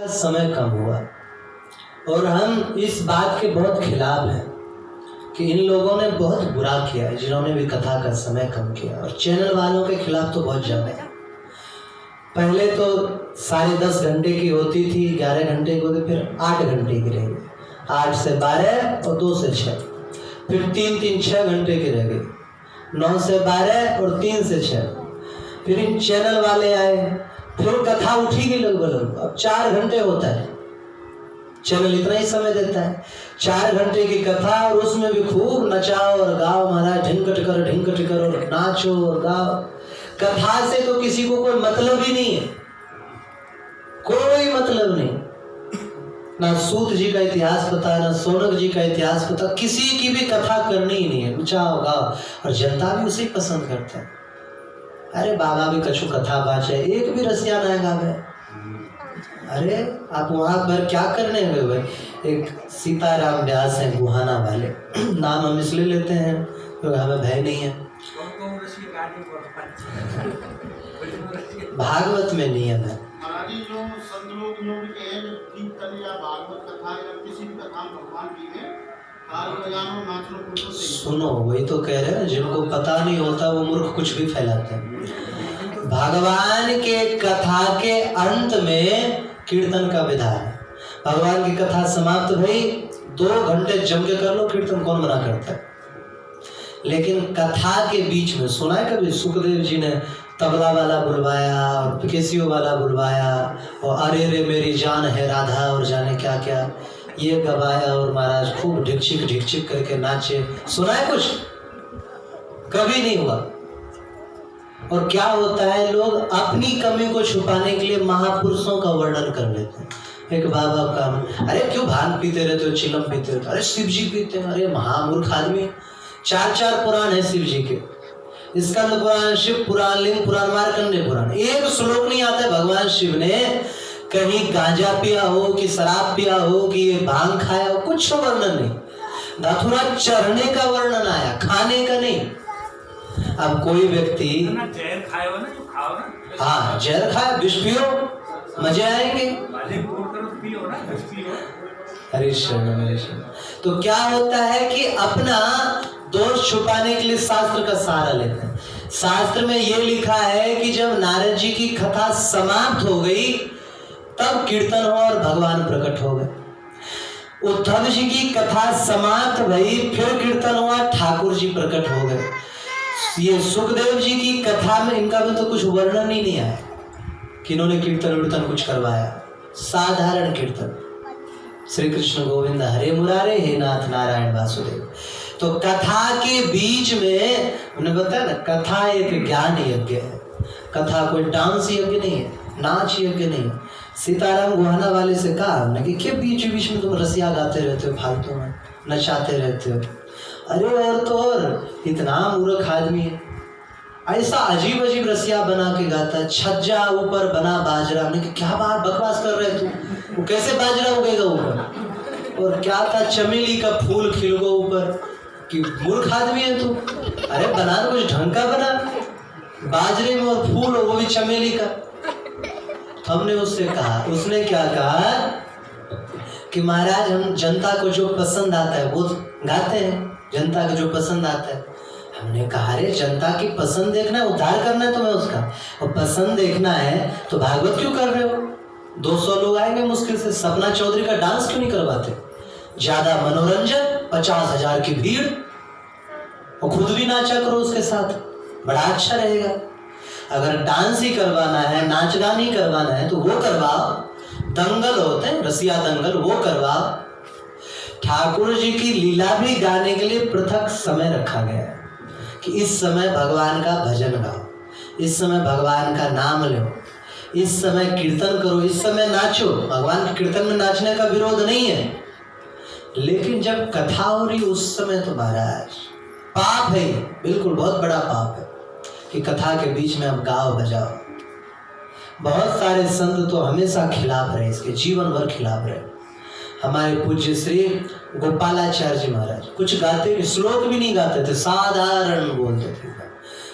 समय कम हुआ और हम इस बात के बहुत खिलाफ हैं कि इन लोगों ने बहुत बुरा किया है जिन्होंने भी कथा का समय कम किया, और चैनल वालों के खिलाफ तो बहुत ज़्यादा है। पहले तो 10:30 घंटे की होती थी, 11 घंटे की होती, फिर 8 घंटे की रह गई, 8 से 12 और 2 से 6, फिर 3-6 घंटे की रह गई, 9 से 12 और 3 से 6, फिर इन चैनल वाले आए, फिर कथा उठी गई लगभग, अब 4 घंटे होता है। चैनल इतना ही समय देता है, 4 घंटे की कथा, और उसमें भी खूब नचाओ और गाओ महाराज, ढिंकट कर और नाचो और गाओ। कथा से तो किसी को कोई मतलब ही नहीं है, कोई मतलब नहीं। ना सूत जी का इतिहास पता, ना सोनक जी का इतिहास पता, किसी की भी कथा करनी ही नहीं है, नचाओ गाओ, और जनता भी उसे पसंद करता है। अरे बाबा भी कछु कथा बाचे, एक भी रसिया ना गावे। अरे आप वहां पर क्या करने गए भाई? एक सीताराम व्यास हैं गुहाना वाले, नाम हम इसलिए लेते हैं क्योंकि हमें भय नहीं है। भागवत में नियम है, सुनो, वही तो कह रहे हैं, जिनको पता नहीं होता वो मूर्ख कुछ भी फैलाते हैं। भगवान के कथा के अंत में कीर्तन का विधान है। भगवान की कथा समाप्त भई, 2 घंटे जम के कर लो कीर्तन, कौन मना करता है? लेकिन कथा के बीच में सुना है कभी सुखदेव जी ने तबला वाला बुलवाया और केसियो वाला बुलवाया, और अरे रे मेरी जान है राधा और जाने क्या क्या ये गवाया, और महाराज खूब ढिकचिक करके नाचे? सुना है कुछ? कभी नहीं हुआ। और क्या होता है, लोग अपनी कमी को छुपाने के लिए महापुरुषों का वर्णन कर लेते हैं। एक बाबा का, अरे क्यों भांग पीते रहते हो, चिलम पीते रहते हो? अरे शिव जी पीते हैं। अरे महामूर्ख आदमी, 4 पुराण है शिव जी के, स्कंद पुराण, शिव पुराण, लिंग पुराण, मार्कंडेय पुराण। एक श्लोक नहीं आता है भगवान शिव ने कहीं गांजा पिया हो कि शराब पिया हो कि ये भांग खाया हो, कुछ वर्णन नहीं। धतूरा चढ़ने का वर्णन आया, खाने का नहीं। अब कोई व्यक्ति जहर खाए हो ना, जो खाओ ना, हाँ जहर खाए, विष पियो, मजे आएंगे। हरे शरण। तो क्या होता है कि अपना दोष छुपाने के लिए शास्त्र का सहारा लेते हैं। शास्त्र में ये लिखा है कि जब नारद जी की कथा समाप्त हो गई तब कीर्तन हुआ और भगवान प्रकट हो गए। उद्धव जी की कथा समाप्त भई, फिर कीर्तन हुआ, ठाकुर जी प्रकट हो गए। ये सुखदेव जी की कथा में इनका भी तो कुछ वर्णन ही नहीं आया कि इन्होंने कीर्तन वीर्तन कुछ करवाया, साधारण कीर्तन, श्री कृष्ण गोविंद हरे मुरारे, हे नाथ नारायण वासुदेव। तो कथा के बीच में उन्हें बताया ना, कथा एक ज्ञान यज्ञ है, कथा कोई डांस यज्ञ नहीं है, नाच यज्ञ नहीं है। सीताराम गुहाना वाले से कहा हमने कि क्यों बीच में तुम रसिया गाते रहते हो, फालतू में नचाते रहते हो? अरे और तो और इतना मूर्ख आदमी है, ऐसा अजीब रसिया बना के गाता है, छज्जा ऊपर बना बाजरा। हमने क्या बात बकवास कर रहे तू, वो कैसे बाजरा उगेगा ऊपर? और क्या था, चमेली का फूल खिल गो ऊपर, कि मूर्ख आदमी है तू? अरे बना कुछ ढंग का बना, बाजरे में और फूल हो वो भी चमेली का। हमने उससे कहा, उसने क्या कहा कि महाराज हम जनता को जो पसंद आता है वो गाते हैं, जनता को जो पसंद आता है। हमने कहा अरे जनता की पसंद देखना है, उद्धार करना है तुम्हें उसका, और पसंद देखना है तो भागवत क्यों कर रहे हो? 200 लोग आएंगे मुश्किल से, सपना चौधरी का डांस क्यों नहीं करवाते? ज्यादा मनोरंजन, 50,000 की भीड़, और खुद भी नाचा करो उसके साथ, बड़ा अच्छा रहेगा। अगर डांस ही करवाना है, नाच गान ही करवाना है तो वो करवाओ, दंगल होते हैं, रसिया दंगल, वो करवाओ। ठाकुर जी की लीला भी गाने के लिए पृथक समय रखा गया है कि इस समय भगवान का भजन गाओ, इस समय भगवान का नाम लो, इस समय कीर्तन करो, इस समय नाचो। भगवान के कीर्तन में नाचने का विरोध नहीं है, लेकिन जब कथा हो रही उस समय तो महाराज पाप है, बिल्कुल बहुत बड़ा पाप है कि कथा के बीच में अब गाओ बजाओ। बहुत सारे संत तो हमेशा खिलाफ रहे, इसके जीवन भर खिलाफ रहे। हमारे पूज्य श्री गोपालाचार्य जी महाराज कुछ गाते, श्लोक भी नहीं गाते थे, साधारण बोलते थे,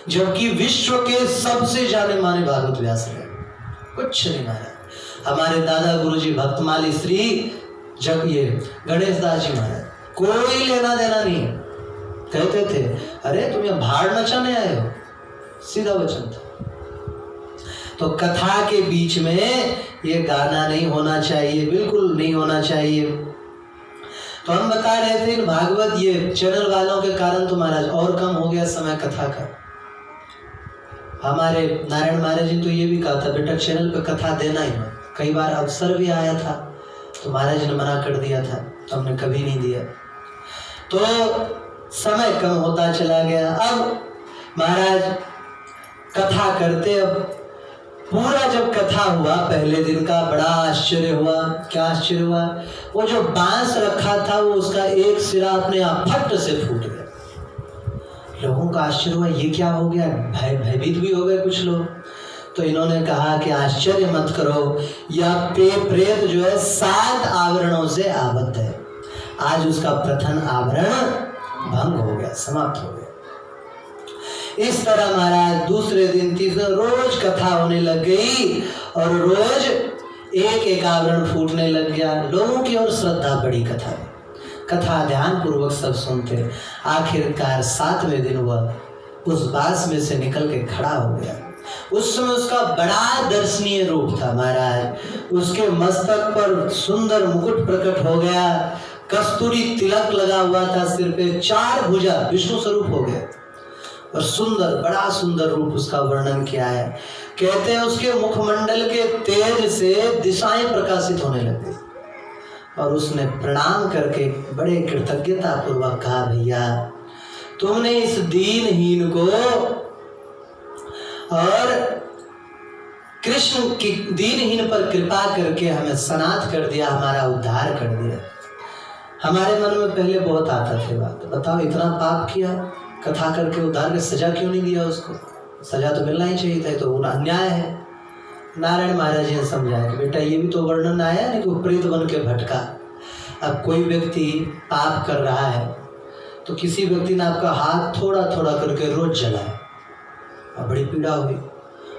जबकि विश्व के सबसे जाने माने भागवत व्यास रहे, कुछ नहीं महाराज। हमारे दादा गुरुजी भक्तमाली श्री जब ये गणेश दास जी महाराज, कोई लेना देना नहीं है। कहते थे अरे तुम यहाँ भाड़ नचाने आए हो, सीधा वचन था। तो कथा के बीच में ये गाना नहीं होना चाहिए, बिल्कुल नहीं होना चाहिए। तो हम बता रहे थे भागवत ये चैनल वालों के कारण तो महाराज और कम हो गया समय कथा का। हमारे नारायण महाराज जी तो ये भी कहा था बेटा चैनल पे कथा देना ही मत। कई बार अवसर भी आया था तो महाराज ने मना कर दिया था, तो हमने कभी नहीं दिया। तो समय कम होता चला गया। अब महाराज कथा करते, अब पूरा जब कथा हुआ पहले दिन का बड़ा आश्चर्य हुआ। क्या आश्चर्य हुआ? वो जो बांस रखा था वो उसका एक सिरा अपने आप फट से फूट गया। लोगों का आश्चर्य हुआ, ये क्या हो गया? भयभीत भी हो गए कुछ लोग। तो इन्होंने कहा कि आश्चर्य मत करो, यह प्रेत जो है 7 आवरणों से आबद्ध है। आज उसका प्रथम आवरण भंग हो गया, समाप्त हो गया। इस तरह महाराज दूसरे दिन तीसरे रोज कथा होने लग गई और रोज एक एक आवरण फूटने लग गया। लोगों की और श्रद्धा बड़ी कथा ध्यान पूर्वक सब सुनते। आखिरकार 7वें दिन वह उस बांस में से निकल के खड़ा हो गया। उस समय उसका बड़ा दर्शनीय रूप था महाराज। उसके मस्तक पर सुंदर मुकुट प्रकट हो गया, कस्तूरी तिलक लगा हुआ था सिर पे, 4 भुजा विष्णु स्वरूप हो गया और सुंदर, बड़ा सुंदर रूप उसका वर्णन किया है। कहते हैं उसके मुखमंडल के तेज से दिशाएं प्रकाशित होने लगी और उसने प्रणाम करके बड़े कृतज्ञता पूर्वक कहा भैया तुमने इस दीनहीन को और कृष्ण की दीनहीन पर कृपा करके हमें सनाथ कर दिया, हमारा उद्धार कर दिया। हमारे मन में पहले बहुत आता था बात, बताओ इतना पाप किया, कथा करके उद्धार की सजा क्यों नहीं दिया उसको? सजा तो मिलना ही चाहिए था, तो अन्याय है। नारायण महाराज जी ने समझाया कि बेटा ये भी तो वर्णन आया नहीं कि प्रेत बन के भटका। अब कोई व्यक्ति पाप कर रहा है तो किसी व्यक्ति ने आपका हाथ थोड़ा थोड़ा करके रोज जलाया और बड़ी पीड़ा हुई,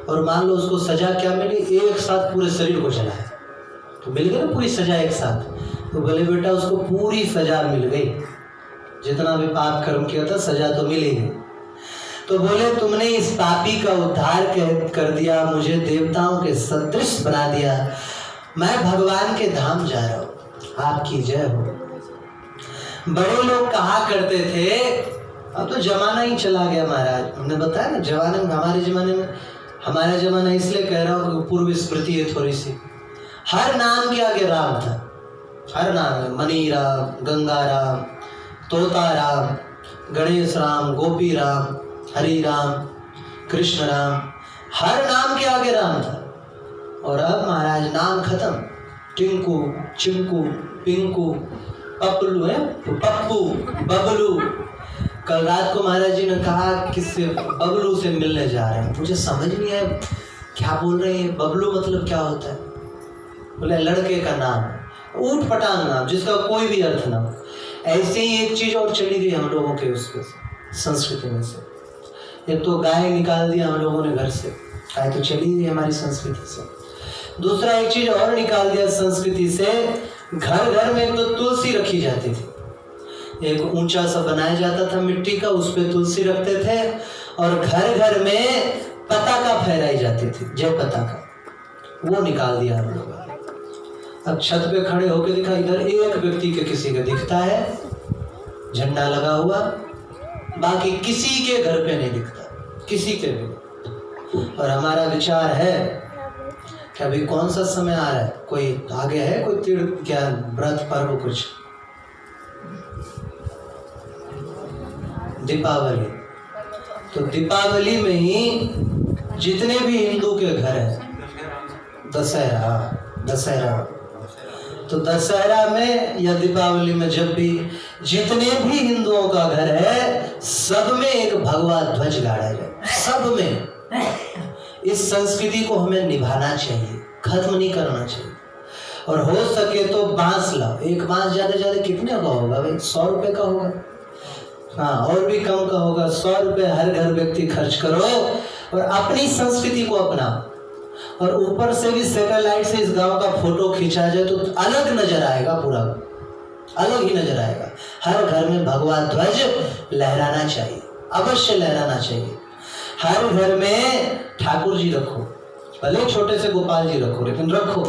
और मान लो उसको सजा क्या मिली, एक साथ पूरे शरीर को जलाया, तो मिल गई ना पूरी सजा एक साथ। तो बोले बेटा उसको पूरी सजा मिल गई, जितना भी पाप कर्म किया था सजा तो मिलेगी। तो बोले तुमने इस पापी का उद्धार कर दिया, मुझे देवताओं के सदृश बना दिया, मैं भगवान के धाम जा रहा हूँ, आपकी जय हो। बड़े लोग कहा करते थे, अब तो जमाना ही चला गया महाराज, हमने बताया ना जमाने में, हमारा जमाना इसलिए कह रहा हूँ कि पूर्व स्मृति है थोड़ी सी। हर नाम के आगे राम था, हर नाम में मणि राम, गंगा राम, तोता राम, गणेश राम, गोपी राम, हरि राम, कृष्ण राम, हर नाम के आगे राम था। और अब महाराज नाम खत्म, टिंकू, चिंकू, पिंकू, पप्पू है, पप्पू, बबलू। कल रात को महाराज जी ने कहा किससे, बबलू से मिलने जा रहे हैं। मुझे समझ नहीं आया क्या बोल रहे हैं, बबलू मतलब क्या होता है? बोले लड़के का नाम, ऊट पटांग नाम जिसका कोई भी अर्थ ना हो। ऐसे ही एक चीज और चली गई हम लोगों के उसके संस्कृति में से, एक तो गाय निकाल दिया हम लोगों ने घर से, गाय तो चली गई हमारी संस्कृति से। दूसरा एक चीज और निकाल दिया संस्कृति से, घर घर में तो तुलसी रखी जाती थी, एक ऊंचा सा बनाया जाता था मिट्टी का, उस पे तुलसी रखते थे, और घर घर में पताका फहराई जाती थी, जय पताका, वो निकाल दिया हम लोगों ने। अब छत पे खड़े होकर दिखा, इधर एक व्यक्ति के किसी का दिखता है झंडा लगा हुआ, बाकी किसी के घर पे नहीं दिखता, किसी के भी। और हमारा विचार है कि अभी कौन सा समय आ रहा है, कोई आगे है कोई तीर्थ क्या व्रत पर्व कुछ, दीपावली। तो दीपावली में ही जितने भी हिंदू के घर हैं, दशहरा, तो दशहरा में या दीपावली में जब भी जितने भी हिंदुओं का घर है, सब में एक भगवा ध्वज गाड़ा जाए, सब में। इस संस्कृति को हमें निभाना चाहिए, खत्म नहीं करना चाहिए। और हो सके तो बांस लाओ, एक बांस ज्यादा ज्यादा कितने का होगा भाई? 100 रुपए का होगा, हाँ और भी कम का होगा। 100 रुपए हर घर व्यक्ति खर्च करो और अपनी संस्कृति को अपनाओ। और ऊपर से भी सैटेलाइट से इस गांव का फोटो खींचा जाए तो अलग नजर आएगा, पूरा अलग ही नजर आएगा। हर घर में भगवा ध्वज लहराना चाहिए, अवश्य लहराना चाहिए। हर घर में ठाकुर जी रखो, भले छोटे से गोपाल जी रखो, लेकिन रखो।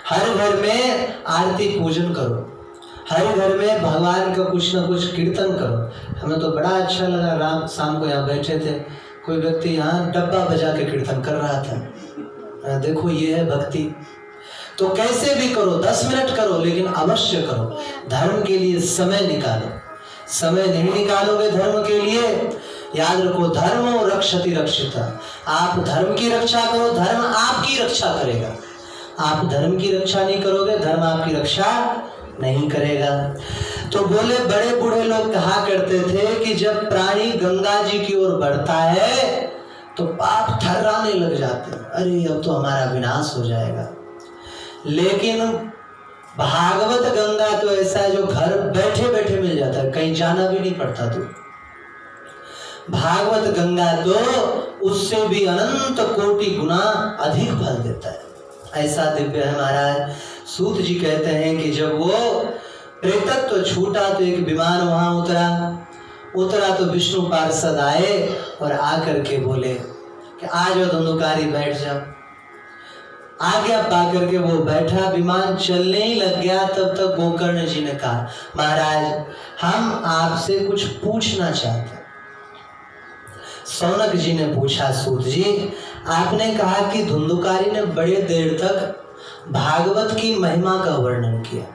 हर घर में आरती पूजन करो, हर घर में भगवान का कुछ ना कुछ कीर्तन करो। हमें तो बड़ा अच्छा लगा, रात शाम को यहाँ बैठे थे, कोई व्यक्ति यहाँ डब्बा बजा के कीर्तन कर रहा था। देखो ये है भक्ति। तो कैसे भी करो, 10 मिनट करो, लेकिन अवश्य करो। धर्म के लिए समय निकालो। समय नहीं निकालोगे धर्म के लिए, याद रखो धर्म रक्षति रक्षिता। आप धर्म की रक्षा करो, धर्म आपकी रक्षा करेगा। आप धर्म की रक्षा नहीं करोगे, धर्म आपकी रक्षा नहीं करेगा। तो बोले बड़े बूढ़े लोग कहा करते थे कि जब प्राणी गंगा जी की ओर बढ़ता है तो पाप थर्राने लग जाते हैं, अरे अब तो हमारा विनाश हो जाएगा। लेकिन भागवत गंगा तो ऐसा है जो घर बैठे बैठे मिल जाता है, कहीं जाना भी नहीं पड़ता। तो भागवत गंगा तो उससे भी अनंत कोटि गुना अधिक फल देता है। ऐसा दिव्य है महाराज। सूत जी कहते हैं कि जब वो प्रेतत्व छूटा तो एक विमान वहां उतरा तो विष्णु पार्षद आए और आकर के बोले कि आज वो धुंधुकारी बैठ जाओ। आज्ञा पा करके वो बैठा, विमान चलने ही लग गया। तब तक गोकर्ण जी ने कहा महाराज हम आपसे कुछ पूछना चाहते हैं। सौनक जी ने पूछा सूत जी आपने कहा कि धुंधुकारी ने बड़े देर तक भागवत की महिमा का वर्णन किया,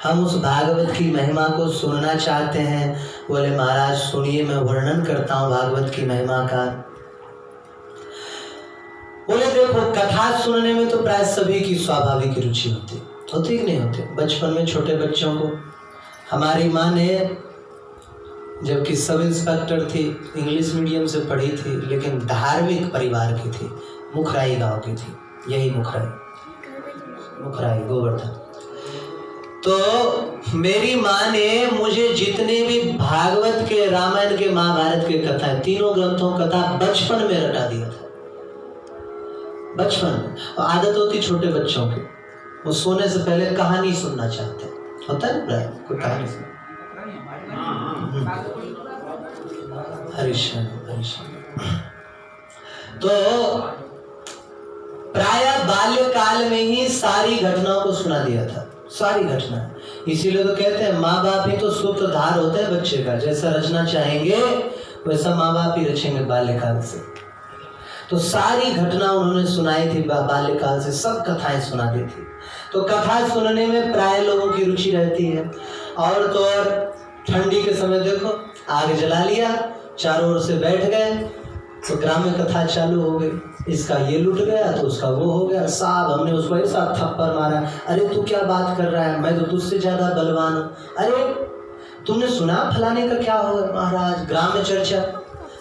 हम उस भागवत की महिमा को सुनना चाहते हैं। बोले महाराज सुनिए, मैं वर्णन करता हूँ भागवत की महिमा का। बोले देखो कथा सुनने में तो प्राय सभी की स्वाभाविक रुचि होती कि नहीं होती। बचपन में छोटे बच्चों को हमारी माँ ने, जबकि सब इंस्पेक्टर थी, इंग्लिश मीडियम से पढ़ी थी, लेकिन धार्मिक परिवार की थी, मुखराई गांव की थी, यही मुखराई गोवर्धन। तो मेरी माँ ने मुझे जितने भी भागवत के, रामायण के, महाभारत के कथा, तीनों ग्रंथों कथा बचपन में रटा दिया था। बचपन में आदत होती छोटे बच्चों की, वो सोने से पहले कहानी सुनना चाहते हैं, होता है ना कोई कहानी सुन। हरिश्चंद्र तो प्राय बाल्यकाल में ही सारी घटनाओं को सुना दिया था, सारी घटना। इसीलिए तो कहते हैं माँ बाप ही तो सूत्रधार होते हैं बच्चे का, जैसा रचना चाहेंगे वैसा माँ बाप ही रचेंगे बाल्यकाल से। तो सारी घटना उन्होंने सुनाई थी बाल्यकाल से, सब कथाएं सुना दी थी। तो कथा सुनने में प्राय लोगों की रुचि रहती है। और तो और ठंडी के समय देखो आग जला लिया, चारों ओर से बैठ गए, तो ग्राम्य कथा चालू हो गई। इसका ये लुट गया तो उसका वो हो गया, साहब हमने उसको ऐसा थप्पड़ मारा, अरे तू क्या बात कर रहा है, मैं तो तुझसे ज्यादा बलवान हूँ, अरे तुमने सुना फलाने का क्या हो महाराज, ग्राम्य चर्चा।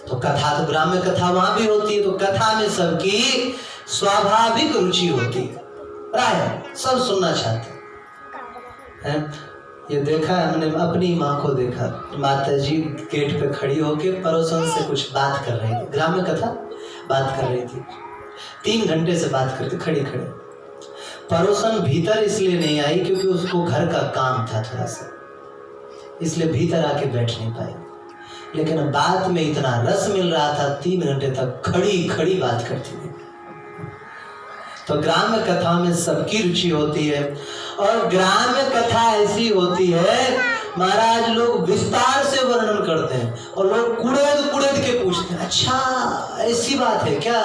तो कथा तो ग्राम्य कथा वहां भी होती है, तो कथा में सबकी स्वाभाविक रुचि होती है, प्राय सब सुनना चाहते हैं। ये देखा हमने, अपनी माँ को देखा, माता जी गेट पे खड़ी होके पड़ोसन से कुछ बात कर रही थी, ग्राम्य कथा बात कर रही थी, 3 घंटे से बात करती खड़ी खड़े। पड़ोसन भीतर इसलिए नहीं आई क्योंकि उसको घर का काम था थोड़ा सा, इसलिए भीतर आके बैठ नहीं पाई। लेकिन बात में इतना रस मिल रहा था, 3 घंटे तक खड़ी खड़ी बात करती थी। तो ग्राम्य कथा में सबकी रुचि होती है। और ग्राम्य कथा ऐसी होती है महाराज, लोग विस्तार से वर्णन करते हैं और लोग कुड़ेद के पूछते हैं, अच्छा ऐसी बात है क्या।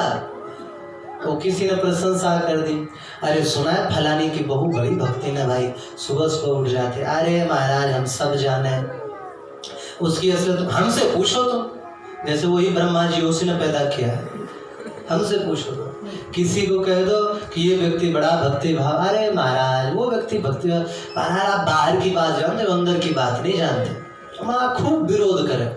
तो किसी ने प्रशंसा कर दी, अरे सुना है फलानी की बहू बड़ी भक्ति ने भाई, सुबह सुबह उठ जाते। अरे महाराज हम सब जाने, उसकी असलियत हमसे पूछो तो, जैसे वही ब्रह्मा जी उसी ने पैदा किया है, हमसे पूछो तो। किसी को कह दो कि ये व्यक्ति बड़ा भक्ति भाव, अरे महाराज वो व्यक्ति भक्ति भाव, महाराज आप बाहर की बात जानते हो, अंदर की बात नहीं जानते। हमारा खूब विरोध करें।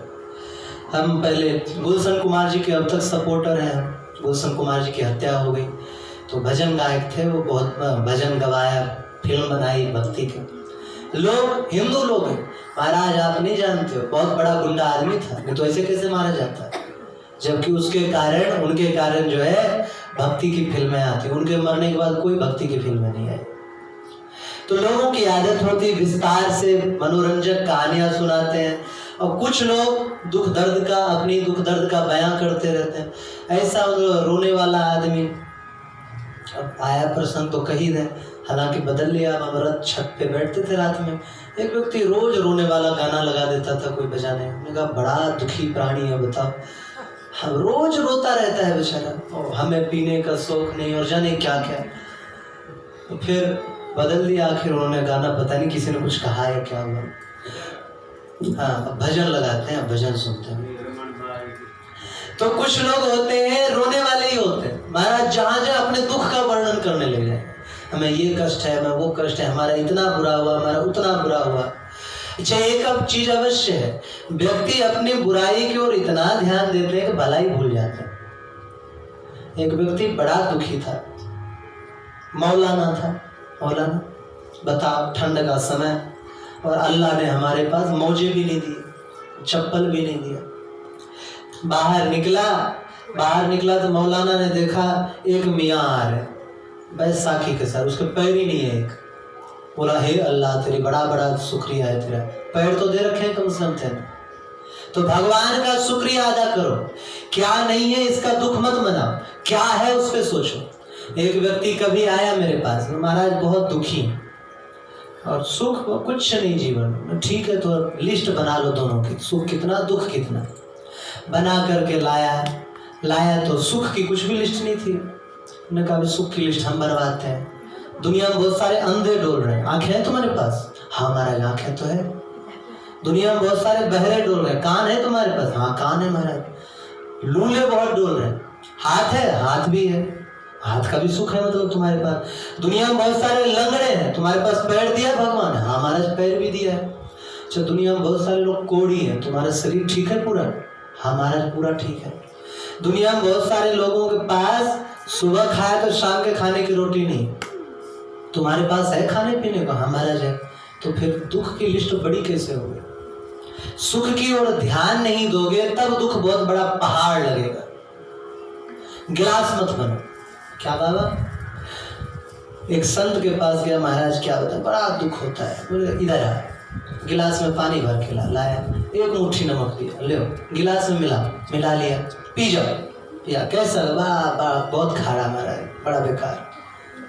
हम पहले गुलशन कुमार जी के अब तक सपोर्टर हैं। गुलशन कुमार जी की हत्या हो गई तो भजन गायक थे, वो बहुत भजन गवाया, फिल्म बनाई भक्ति के। लोग हिंदू लोग हैं, महाराज आप नहीं जानते हो, बहुत बड़ा गुंडा आदमी था, नहीं तो ऐसे कैसे मारा जाता है। जबकि उसके कारण, उनके कारण जो है भक्ति की फिल्में आती, उनके मरने के बाद कोई भक्ति की फिल्में नहीं आई। तो लोगों की आदत होती विस्तार से मनोरंजक कहानियां सुनाते हैं, और कुछ लोग दुख दर्द का, अपनी दुख दर्द का बयां करते रहते हैं। ऐसा रोने वाला आदमी अब आया प्रसंग तो कही दे, हालांकि बदल लिया। हम व्रत छत पे बैठते थे रात में, एक व्यक्ति रोज रोने वाला गाना लगा देता था कोई बजाने। मैंने कहा बड़ा दुखी प्राणी है, बताओ, हम रोज रोता रहता है बेचारा, और हमें पीने का शौक नहीं और जाने क्या क्या। तो फिर बदल दिया आखिर उन्होंने गाना, पता नहीं किसी ने कुछ कहा है क्या हुआ। हाँ, भजन लगाते हैं, भजन सुनते हैं। तो कुछ लोग होते हैं रोने वाले ही होते हैं, महाराज जहां जहां अपने दुख का वर्णन करने लगे, हमें ये कष्ट है, हमें वो कष्ट है, हमारा इतना बुरा हुआ, हमारा उतना बुरा हुआ। अच्छा, एक अब चीज अवश्य है, व्यक्ति अपनी बुराई की ओर इतना ध्यान देते हैं कि भलाई भूल जाते हैं। एक व्यक्ति बड़ा दुखी था, मौलाना था। मौलाना, बताओ, ठंड का समय, और अल्लाह ने हमारे पास मौजे भी नहीं दिए, चप्पल भी नहीं दिया। बाहर निकला तो मौलाना ने देखा एक मियाँ आ रहे बैसाखी के साथ, उसके पैर ही नहीं है एक। बोला हे अल्लाह, तेरी बड़ा बड़ा शुक्रिया है, तेरा पैर तो दे रखे हैं कम से कम तेने, तो भगवान का शुक्रिया अदा करो। क्या नहीं है इसका दुख मत मनाओ, क्या है उस पर सोचो। एक व्यक्ति कभी आया मेरे पास, महाराज बहुत दुखी और सुख कुछ नहीं जीवन में। ठीक है, तो लिस्ट बना लो दोनों की, सुख कितना दुख कितना। बना करके लाया तो सुख की कुछ भी लिस्ट नहीं थी। उन्होंने कहा सुख की लिस्ट हम बनवाते हैं। दुनिया में बहुत सारे अंधे डोल रहे हैं, आंखें हैं तुम्हारे पास? हाँ महाराज आंखें तो है। दुनिया में बहुत सारे बहरे डोल रहे हैं, कान है तुम्हारे पास? हाँ कान है महाराज। लूले बहुत डोल रहे हैं, हाथ है? हाथ भी है, हाथ का भी सुख है मतलब तुम्हारे पास। दुनिया में बहुत सारे लंगड़े हैं, तुम्हारे पास पैर दिया भगवान? हाँ महाराज पैर भी दिया है। अच्छा, दुनिया में बहुत सारे लोग कोढ़ी हैं, तुम्हारा शरीर ठीक है पूरा? हाँ महाराज पूरा ठीक है। दुनिया में बहुत सारे लोगों के पास सुबह खाया तो शाम के खाने की रोटी नहीं, तुम्हारे पास है खाने पीने को? हाँ महाराज है। तो फिर दुख की लिस्ट बड़ी कैसे होगी? सुख की ओर ध्यान नहीं दोगे तब दुख बहुत बड़ा पहाड़ लगेगा। गिलास मत बनो। क्या बाबा? एक संत के पास गया, महाराज क्या होता है, बड़ा दुख होता है। बोले इधर आ, गिलास में पानी भर के लाया, एक मुट्ठी नमक दिया, ले गिलास में मिला लिया, पी जाओ। पिया, कैसा? वाह बहुत खारा महाराज, बड़ा बेकार।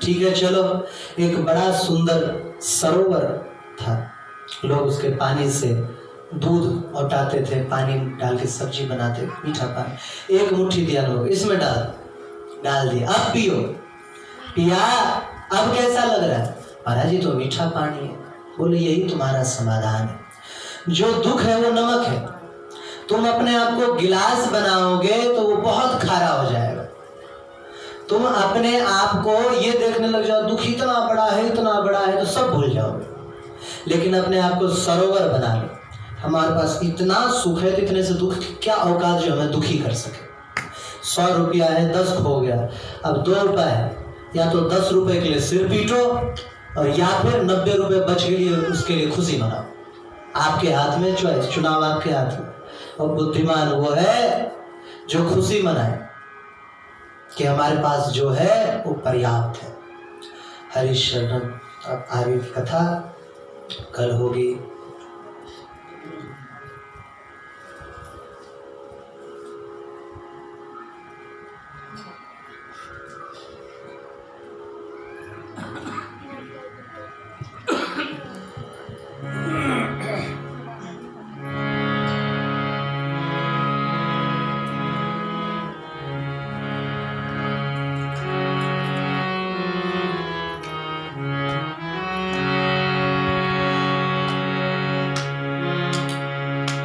ठीक है चलो। एक बड़ा सुंदर सरोवर था, लोग उसके पानी से दूध औटाते थे, पानी डाल के सब्जी बनाते, मीठा पानी। एक मुट्ठी दिया लोग, इसमें डाल दिया, अब पियो। पिया, अब कैसा लग रहा है? महाराज ये तो मीठा पानी है। बोले यही तुम्हारा समाधान है। जो दुख है वो नमक है, तुम अपने आप को गिलास बनाओगे तो वो बहुत खारा हो जाएगा। तुम अपने आप को ये देखने लग जाओ दुख इतना बड़ा है तो सब भूल जाओगे। लेकिन अपने आप को सरोवर बना लो, हमारे पास इतना सुख है तो इतने से दुख क्या औकात जो हमें दुखी कर सके। 100 रुपया है, 10 खो गया, अब 2 रुपया है, या तो 10 रुपए के लिए सिर पीटो और या फिर 90 रुपए बच के लिए उसके लिए खुशी मनाओ। आपके हाथ में चॉइस, चुनाव आपके हाथ में। और बुद्धिमान वो है जो खुशी मनाए कि हमारे पास जो है वो पर्याप्त है। हरिशरण। अब आगे की कथा कल होगी।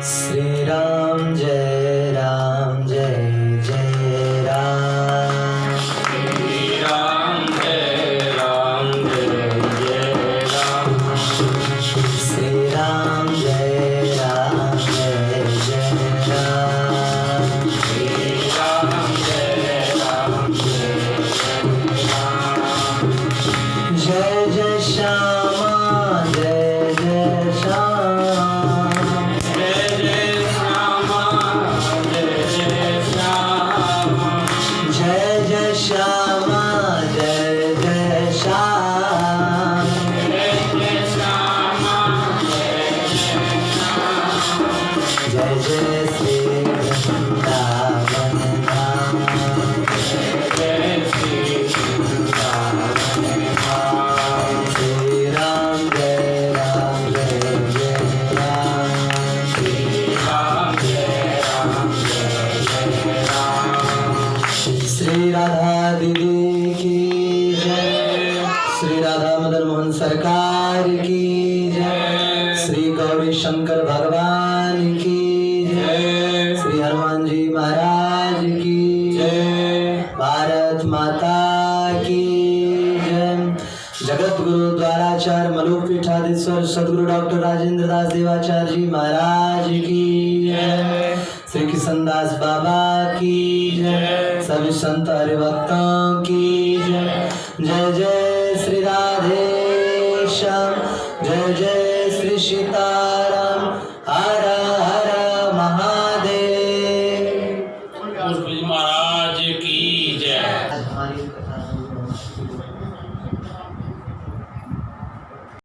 श्री राम जय राम जय जय राम। श्री राम जय राम जय जय राम। श्री राम जय राम जय जय राम। श्री राम जय राम जय जय राम। जय जय श्यामा जय जय श्याम। जय जय श्यामा जय जय श्यामा। जय जय श्याम राधा मदन मोहन सरकार की जय। श्री गौरी शंकर भगवान की जय। श्री हनुमान जी महाराज की जय। भारत माता की जय। जगत गुरु द्वाराचार्य मलुक पीठाधीश्वर सदगुरु डॉक्टर राजेंद्र दास देवाचार्य जी महाराज की जय। श्री किशन दास बाबा की जय। सभी संत हरिभक्तों की जय। जय जय श्री राधे श्याम, जय जय श्री सीताराम, हर हर महादेव। पुष्प जी महाराज की जय। हमारी कथा